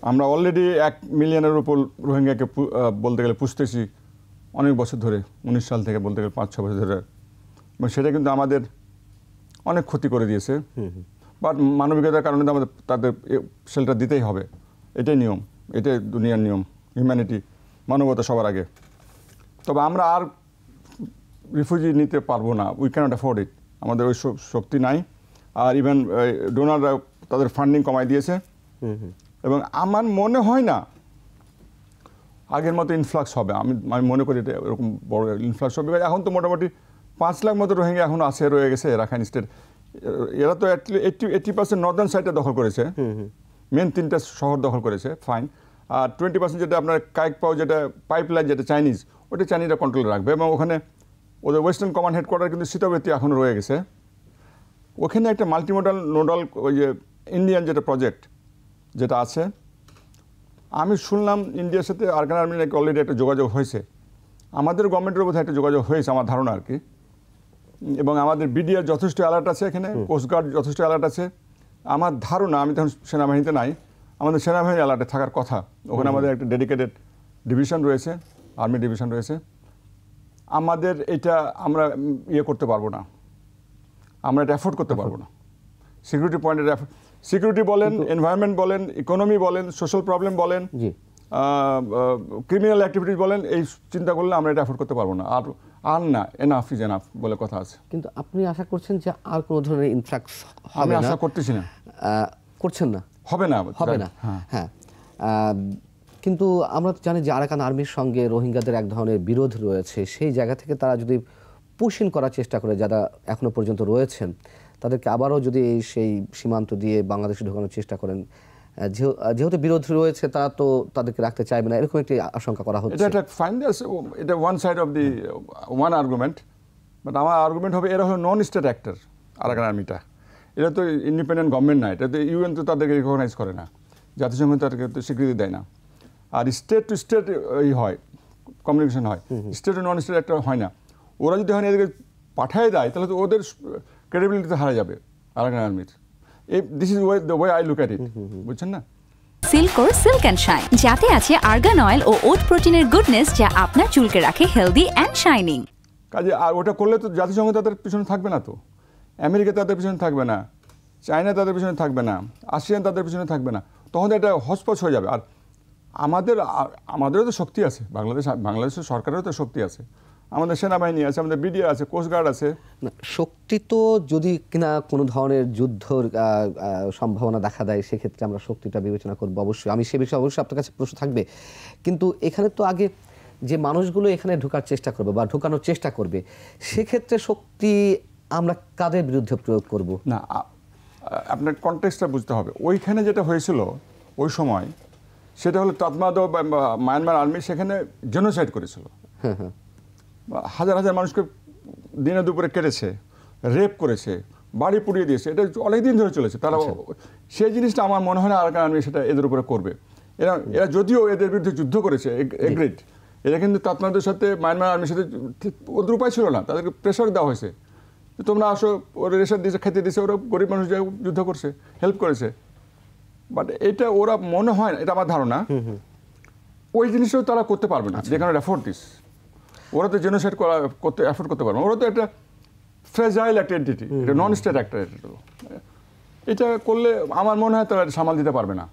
আমরা অলরেডি 1 মিলিয়নের উপর রোহিঙ্গাকে বলতে গেলে পুষতেছি অনেক বছর ধরে, 19 সাল থেকে বলতে গেলে 5-6 বছর ধরে, এবং সেটা কিন্তু আমাদের অনেক ক্ষতি করে দিয়েছে। বাট মানবিকতার কারণে তো আমাদের তাদের শেল্টার দিতেই হবে, এটাই নিয়ম, এটাই দুনিয়ার নিয়ম, হিউম্যানিটি, মানবতা সবার আগে। তবে আমরা আর রিফিউজি নিতে পারবো না, উই ক্যানট অ্যাফোর্ড ইট, আমাদের ওই শক্তি নাই। আর ইভেন ডোনাররা তাদের ফান্ডিং কমাই দিয়েছে, এবং আমার মনে হয় না আগের মতো ইনফ্লাক্স হবে। আমি মনে করি এটা এরকম বড় ইনফ্লাক্স হবে। এখন তো মোটামুটি 5 লাখ মতো রোহিঙ্গা এখন আছে, রয়ে গেছে রাখাইন স্টেট। এরা তো 80% নর্দার্ন সাইডটা দখল করেছে, মেন 3টা শহর দখল করেছে, ফাইন। আর 20% যেটা আপনার কায়েকপাও, যেটা পাইপলাইন, যেটা চাইনিজ, ওটা চাইনিজরা কন্ট্রোলে রাখবে। এবং ওখানে ওদের ওয়েস্টার্ন কমান্ড হেডকোয়ার্টার কিন্তু সীতাবতী এখনও রয়ে গেছে। ওখানে একটা মাল্টিমোডাল নোডাল ওই যে ইন্ডিয়ান যেটা প্রজেক্ট যেটা আছে, আমি শুনলাম ইন্ডিয়ার সাথে আফগান আর্মির নাকি অলরেডি একটা যোগাযোগ হয়েছে। আমাদের গভর্নমেন্টের বোধহয় একটা যোগাযোগ হয়েছে আমার ধারণা আর কি। এবং আমাদের বিডিআর যথেষ্ট অ্যালার্ট আছে, এখানে কোস্টগার্ড যথেষ্ট অ্যালার্ট আছে আমার ধারণা। আমি তখন সেনাবাহিনীতে নাই, আমাদের সেনাবাহিনী অ্যালার্টে থাকার কথা। ওখানে আমাদের একটা ডেডিকেটেড ডিভিশন রয়েছে, আর্মি ডিভিশন রয়েছে। আমাদের এটা আমরা করতে পারবো না, আমরা এটা অ্যাফোর্ড করতে পারবো না। সিকিউরিটি পয়েন্টের সিকিউরিটি বলেন, এনভায়রনমেন্ট বলেন, ইকোনমি বলেন, সোশ্যাল প্রবলেম বলেন, ক্রিমিনাল অ্যাক্টিভিটিস বলেন, এই চিন্তা করলে আমরা এটা অ্যাফোর্ড করতে পারবো না। আর না, এনাফ ইজ এনাফ বলে কথা আছে। কিন্তু আপনি আশা করছেন যে আর কোনো ধরনের ইনফ্লাক্স হবে না? আমি আশা করতেছি না, করছেন না, হবে না, হবে না। হ্যাঁ, কিন্তু আমরা তো জানি যে আরাকান আর্মির সঙ্গে রোহিঙ্গাদের এক ধরনের বিরোধ রয়েছে। সেই জায়গা থেকে তারা যদি পুশিন করার চেষ্টা করে, যারা এখনো পর্যন্ত রয়েছেন, তাদেরকে আবারও যদি সেই সীমান্ত দিয়ে বাংলাদেশে ঢোকানোর চেষ্টা করেন, যেহেতু বিরোধ রয়েছে, তারা তো তাদেরকে রাখতে চাইবে না, এরকম একটি আশঙ্কা করা হচ্ছে। এটা ফাইন, এটা one side of the one argument. But আমার আর্গুমেন্ট হবে, এরা হলো নন স্টেট অ্যাক্টর আরাকান আর্মিটা। এটা তো ইন্ডিপেন্ডেন্ট গভর্নমেন্ট না, এটা তো ইউএন তো তাদেরকে রিকগনাইজ করে না, জাতিসংঘ তাদেরকে তো স্বীকৃতি দেয় না। আর স্টেট টু স্টেট হয়, কমিউনিকেশন হয়, state to non state actor হয় না। ওরা যদি হয় এদেরকে পাঠিয়ে দেয়, তাহলে তো ওদের ক্রেডিবিলিটিতে হারা যাবে আরাকান আর্মির। This is the way I look at it, বুঝছেন না? সিল্কোর সিল্ক অ্যান্ড শাইন, যাতে আছে আর্গান অয়েল ও ওট প্রোটিনের গুডনেস, যা আপনার চুলকে রাখে হেলদি অ্যান্ড শাইনিং। কাজে আর ওটা করলে তো জাতিসংঘ তাদের পিছনে থাকবে না, তো আমেরিকা তাদের পিছনে থাকবে না, চায়না তাদের পিছনে থাকবে না, আসিয়ান তাদের পিছনে থাকবে না, তখন এটা হসপস হয়ে যাবে। আর আমাদেরও তো শক্তি আছে, বাংলাদেশের সরকারেরও তো শক্তি আছে, আমাদের সেনাবাহিনী আছে, আমাদের বিডিআর আছে, কোস্টগার্ড আছে। শক্তি তো যদি কিনা কোনো ধরনের যুদ্ধর সম্ভাবনা দেখা দেয়, সেক্ষেত্রে আমরা শক্তিটা বিবেচনা করবো অবশ্যই। আমি সে বিষয়ে অবশ্যই আপনার কাছে প্রশ্ন থাকবে। কিন্তু এখানে তো আগে যে মানুষগুলো এখানে ঢোকার চেষ্টা করবে বা ঢোকানোর চেষ্টা করবে, সেক্ষেত্রে শক্তি আমরা কাদের বিরুদ্ধে প্রয়োগ করব? না, আপনার কনটেক্সটটা বুঝতে হবে। ওইখানে যেটা হয়েছিল ওই সময়, সেটা হলো তাতমাদ মায়ানমার আর্মি সেখানে জেনোসাইড করেছিল। হাজার হাজার মানুষকে দিনে দুপুরে কেটেছে, রেপ করেছে, বাড়ি পুড়িয়ে দিয়েছে। এটা অনেক দিন ধরে চলেছে। তারা সেই জিনিসটা আমার মনে হয় না আরাকান আর্মি সেটা এদের উপরে করবে। এরা যদিও এদের বিরুদ্ধে যুদ্ধ করেছে, এগ্রিড, এরা কিন্তু তাতমাদের সাথে মায়ানমার আর্মির সাথে ওদের উপায় ছিল না, তাদেরকে প্রেশার দেওয়া হয়েছে, তোমরা আসো, ওরা রেশার দিয়েছে, খেতে দিয়েছে, ওরা গরিব মানুষ যুদ্ধ করছে, হেল্প করেছে। বাট এটা ওরা মনে হয় না, এটা আমার ধারণা, ওই জিনিসটাও তারা করতে পারবে না, যেখানে অ্যাফোর্ড দিস। ওরা তো জেনোসাইড করতে অ্যাফোর্ড করতে পারবে না। ওরা তো একটা ফ্রেজাইল একটা এন্টিটি, এটা নন স্টেট একটা। এটা করলে আমার মনে হয় তারা সামাল দিতে পারবে না।